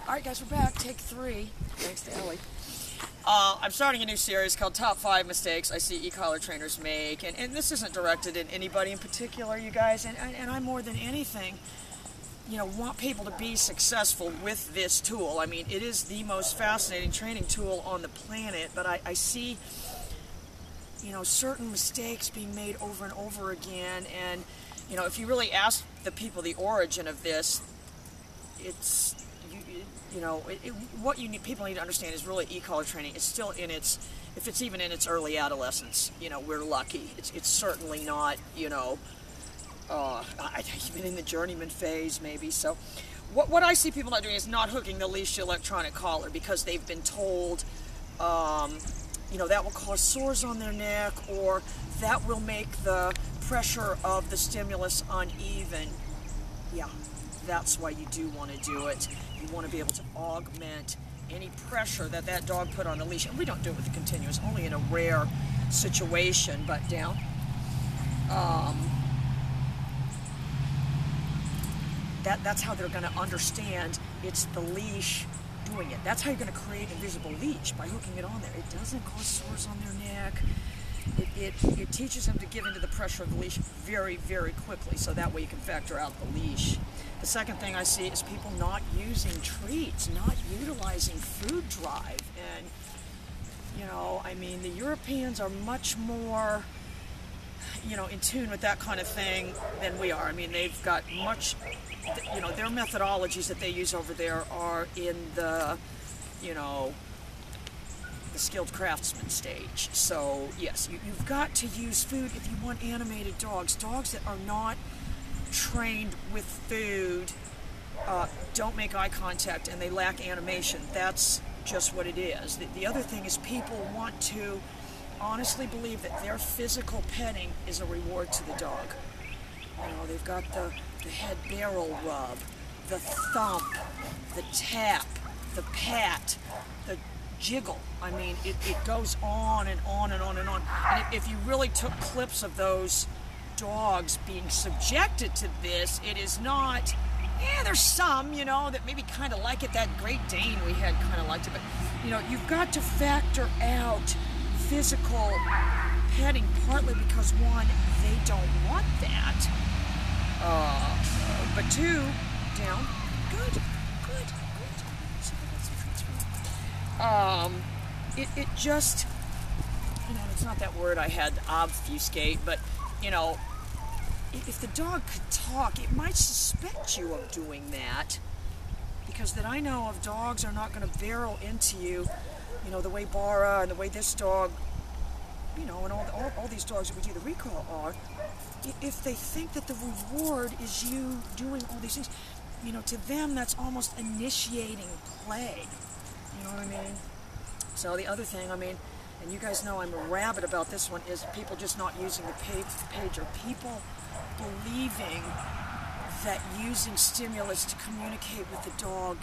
Alright guys, we're back. Take 3. Thanks to Ellie. I'm starting a new series called Top 5 Mistakes I See E-Collar Trainers Make. And this isn't directed at anybody in particular, you guys. And I more than anything, want people to be successful with this tool. I mean, it is the most fascinating training tool on the planet. But I see, certain mistakes being made over and over again. And, if you really ask the people the origin of this, it's... what people need to understand is really e-collar training. It's still in its, if it's even in its early adolescence, we're lucky. It's certainly not, even in the journeyman phase maybe. So what I see people not doing is not hooking the leash to electronic collar because they've been told, that will cause sores on their neck, or that will make the pressure of the stimulus uneven. Yeah, that's why you do want to do it. You want to be able to augment any pressure that dog put on the leash. And we don't do it with the continuous, only in a rare situation, but down. That's how they're going to understand it's the leash doing it. That's how you're going to create a visible leash, by hooking it on there. It doesn't cause sores on their neck. It teaches them to give into the pressure of the leash very, very quickly, so that way you can factor out the leash. The second thing I see is people not using treats, not utilizing food drive. And, the Europeans are much more, in tune with that kind of thing than we are. I mean, they've got much, their methodologies that they use over there are in the, the skilled craftsman stage. So, yes, you've got to use food if you want animated dogs. Dogs that are not trained with food don't make eye contact and they lack animation. That's just what it is. The other thing is people want to honestly believe that their physical petting is a reward to the dog. They've got the head barrel rub, the thump, the tap, the pat, the jiggle. I mean, it goes on and on and on and on. And if you really took clips of those dogs being subjected to this, it is not, there's some, that maybe kind of like it. That Great Dane we had kind of liked it, but, you've got to factor out physical petting, partly because, one, they don't want that, but two, down, good. It just, it's not that word I had, obfuscate, but, if the dog could talk, it might suspect you of doing that, because that I know of dogs are not going to barrel into you, the way Bara and the way this dog, and all these dogs that we do the recall are. If they think that the reward is you doing all these things, to them that's almost initiating play. You know what I mean? So the other thing, and you guys know I'm a rabid about this one, is people just not using the pager. People believing that using stimulus to communicate with the dog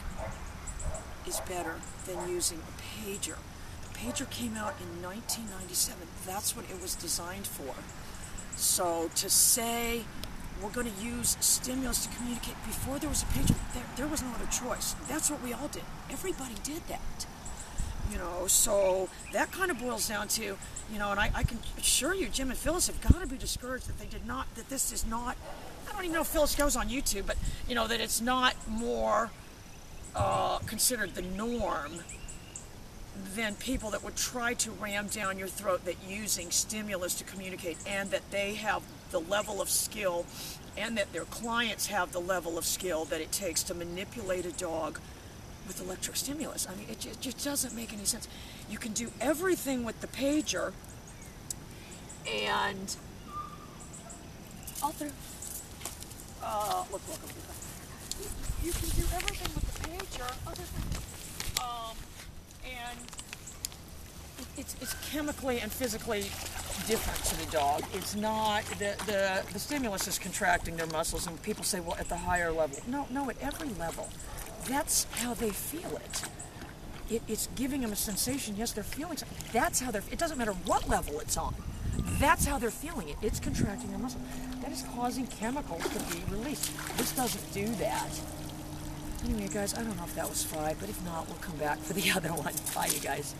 is better than using a pager. The pager came out in 1997. That's what it was designed for. So to say we're going to use stimulus to communicate before there was a pager, there was no other choice. That's what we all did. Everybody did that. So that kind of boils down to, and I can assure you, Jim and Phyllis have got to be discouraged that that this is not, I don't even know if Phyllis goes on YouTube, but, that it's not more considered the norm than people that would try to ram down your throat that using stimulus to communicate, and that they have the level of skill, and that their clients have the level of skill that it takes to manipulate a dog with electric stimulus. It just doesn't make any sense. You can do everything with the pager, and look. You can do everything with the pager, and it's chemically and physically different to the dog. It's not the stimulus is contracting their muscles, and people say, well, at the higher level. No, at every level. That's how they feel it. It's giving them a sensation. Yes, they're feeling something. That's how it doesn't matter what level it's on. That's how they're feeling it. It's contracting their muscle. That is causing chemicals to be released. This doesn't do that. Anyway, guys, I don't know if that was 5, but if not, we'll come back for the other one. Bye, you guys.